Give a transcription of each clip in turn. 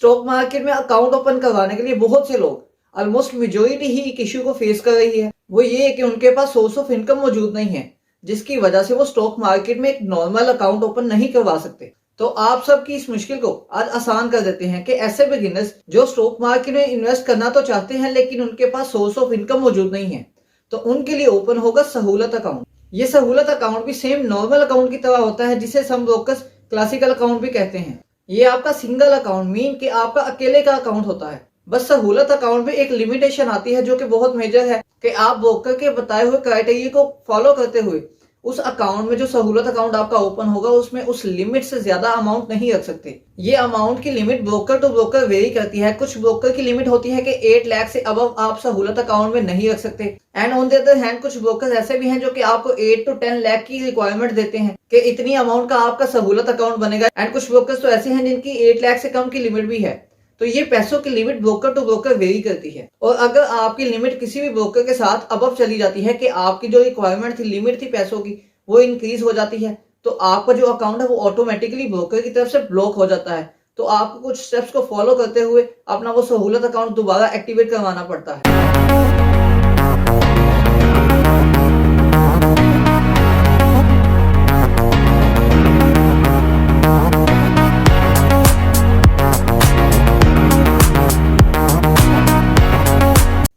Stock market में account open करवाने के लिए बहुत से लोग ऑलमोस्ट मेजोरिटी ही एक इश्यू को फेस कर रही है। वो ये है कि उनके पास सोर्स ऑफ इनकम मौजूद नहीं है, जिसकी वजह से वो स्टॉक मार्केट में एक नॉर्मल अकाउंट ओपन नहीं करवा सकते। तो आप सबकी इस मुश्किल को आज आसान कर देते हैं कि ऐसे बिगिनर्स जो स्टॉक मार्केट में इन्वेस्ट करना तो चाहते हैं लेकिन उनके पास सोर्स ऑफ इनकम मौजूद नहीं है, तो उनके लिए ओपन होगा सहूलत अकाउंट। ये सहूलत अकाउंट भी सेम नॉर्मल अकाउंट की तरह होता है, जिसे सम ब्रोकर्स क्लासिकल अकाउंट भी कहते हैं। ये आपका सिंगल अकाउंट मीन कि आपका अकेले का अकाउंट होता है। बस सहूलत अकाउंट में एक लिमिटेशन आती है जो कि बहुत मेजर है कि आप ब्रोकर के बताए हुए क्राइटेरिया को फॉलो करते हुए उस अकाउंट में जो सहूलत अकाउंट आपका ओपन होगा उसमें उस लिमिट से ज्यादा अमाउंट नहीं रख सकते। ये अमाउंट की limit broker to broker vary करती है। कुछ ब्रोकर की लिमिट होती है कि 8 लाख से अबव आप सहूलत अकाउंट में नहीं रख सकते। And on the other hand कुछ ब्रोकर ऐसे भी हैं जो कि आपको 8 to 10 लाख की रिक्वायरमेंट देते हैं कि इतनी अमाउंट का आपका सहूलत अकाउंट बनेगा। एंड कुछ ब्रोकर्स तो ऐसे हैं जिनकी 8 लाख से कम की लिमिट भी है। तो ये पैसों की limit broker to broker vary करती है। और अगर आपकी लिमिट किसी भी ब्रोकर के साथ अबव चली जाती है कि आपकी जो रिक्वायरमेंट थी, लिमिट थी पैसों की, वो इंक्रीज हो जाती है, तो आपका जो अकाउंट है वो ऑटोमेटिकली ब्रोकर की तरफ से ब्लॉक हो जाता है। तो आपको कुछ स्टेप्स को फॉलो करते हुए अपना वो सहूलत अकाउंट दोबारा एक्टिवेट करवाना पड़ता है।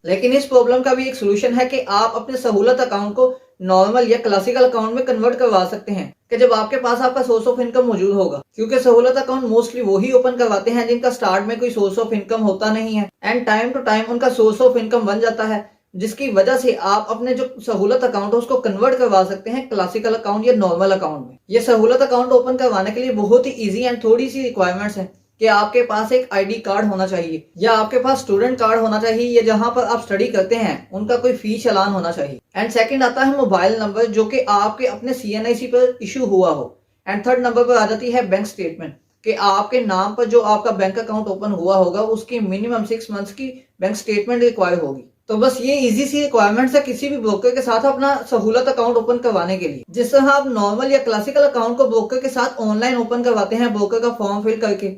लेकिन इस प्रॉब्लम का भी एक सोल्यूशन है कि आप अपने सहूलत अकाउंट को नॉर्मल या क्लासिकल अकाउंट में कन्वर्ट करवा सकते हैं कि जब आपके पास आपका सोर्स ऑफ इनकम मौजूद होगा। क्योंकि सहूलत अकाउंट मोस्टली वही ओपन करवाते हैं जिनका स्टार्ट में कोई सोर्स ऑफ इनकम होता नहीं है एंड टाइम टू टाइम उनका सोर्स ऑफ इनकम बन जाता है, जिसकी वजह से आप अपने जो सहूलत अकाउंट है उसको कन्वर्ट करवा सकते हैं क्लासिकल अकाउंट या नॉर्मल अकाउंट में। ये सहूलत अकाउंट ओपन करवाने के लिए बहुत ही ईजी एंड थोड़ी सी रिक्वायरमेंट्स है कि आपके पास एक आईडी कार्ड होना चाहिए या आपके पास स्टूडेंट कार्ड होना चाहिए या जहां पर आप स्टडी करते हैं उनका कोई फी चालान होना चाहिए। एंड सेकंड आता है मोबाइल नंबर जो कि आपके अपने CNIC पर इशू हुआ हो। एंड थर्ड नंबर पर आ जाती है बैंक स्टेटमेंट कि आपके नाम पर जो आपका बैंक अकाउंट ओपन हुआ होगा उसकी मिनिमम 6 मंथ्स की बैंक स्टेटमेंट रिक्वायर होगी। तो बस ये इजी सी रिक्वायरमेंट्स है किसी भी ब्रोकर के साथ अपना सहूलत अकाउंट ओपन करवाने के लिए। जिस तरह आप नॉर्मल या क्लासिकल अकाउंट को ब्रोकर के साथ ऑनलाइन ओपन करवाते हैं ब्रोकर का फॉर्म फिल करके,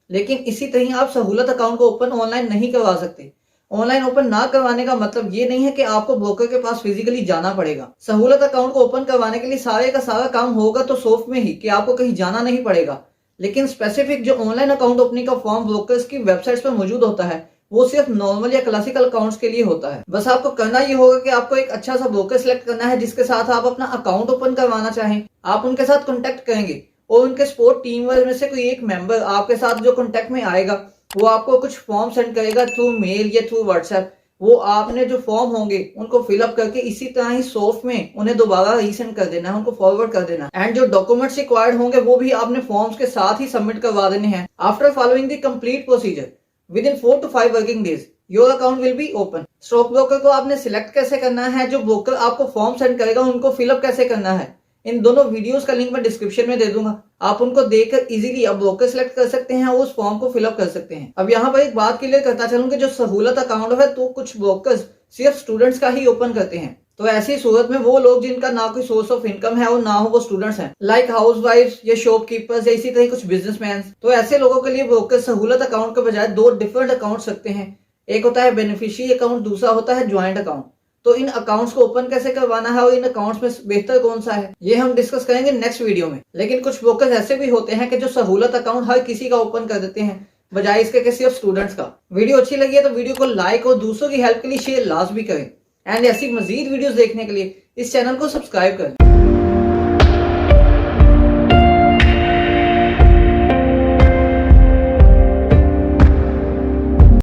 लेकिन इसी तरह आप सहूलत अकाउंट को ओपन ऑनलाइन नहीं करवा सकते। ऑनलाइन ओपन ना करवाने का मतलब ये नहीं है कि आपको ब्रोकर के पास फिजिकली जाना पड़ेगा। सहूलत अकाउंट को ओपन करवाने के लिए सारे का सारा काम होगा तो सॉफ्ट में ही कि आपको कहीं जाना नहीं पड़ेगा। लेकिन स्पेसिफिक जो ऑनलाइन अकाउंट ओपनिंग का फॉर्म ब्रोकर्स की वेबसाइट्स पर मौजूद होता है वो सिर्फ नॉर्मल या क्लासिकल अकाउंट्स के लिए होता है। बस आपको करना ये होगा कि आपको एक अच्छा सा ब्रोकर सिलेक्ट करना है जिसके साथ आप अपना अकाउंट ओपन करवाना चाहें। आप उनके साथ कॉन्टेक्ट करेंगे और उनके सपोर्ट टीम में से कोई एक मेंबर आपके साथ जो कांटेक्ट में आएगा वो आपको कुछ फॉर्म सेंड करेगा थ्रू मेल या थ्रू व्हाट्सएप। वो आपने जो फॉर्म होंगे उनको फिलअप करके इसी तरह ही सॉफ्ट में उन्हें दोबारा रीसेंड कर देना है, उनको फॉरवर्ड कर देना है। एंड जो डॉक्यूमेंट्स रिक्वायर्ड होंगे वो भी आपने फॉर्म्स के साथ ही सबमिट करवा देने हैं। After following the complete procedure with in 4 to 5 working days your account will be open. Stock broker को आपने सिलेक्ट कैसे करना है, जो ब्रोकर आपको फॉर्म सेंड करेगा उनको फिलअप कैसे करना है, इन दोनों वीडियोस का लिंक मैं डिस्क्रिप्शन में दे दूंगा। आप उनको देखकर इजीली आप ब्रोकर सिलेक्ट कर सकते हैं और उस फॉर्म को फिलअप कर सकते हैं। अब यहाँ पर एक बात क्लियर करता चलूं कि जो सहूलत अकाउंट है तो कुछ ब्रोकर्स सिर्फ स्टूडेंट्स का ही ओपन करते हैं। तो ऐसी सूरत में वो लोग जिनका ना कोई सोर्स ऑफ इनकम है और ना हो वो स्टूडेंट्स हैं, लाइक हाउस वाइफ या शॉपकीपर्स या इसी तरह कुछ बिजनेसमैन, तो ऐसे लोगों के लिए ब्रोकर सहूलत अकाउंट के बजाय 2 डिफरेंट अकाउंट रखते हैं। एक होता है बेनिफिशियरी अकाउंट, दूसरा होता है ज्वाइंट अकाउंट। तो इन अकाउंट्स को ओपन कैसे करवाना है और इन अकाउंट्स में बेहतर कौन सा है ये हम डिस्कस करेंगे नेक्स्ट वीडियो में। लेकिन कुछ ब्रोकर्स ऐसे भी होते हैं कि जो सहूलत अकाउंट हर किसी का ओपन कर देते हैं बजाय इसके कि सिर्फ स्टूडेंट्स का। वीडियो अच्छी लगी है तो वीडियो को लाइक और दूसरों की हेल्प के लिए शेयर लास्ट भी करें। एंड ऐसी मजीद वीडियोस देखने के लिए इस चैनल को सब्सक्राइब करें।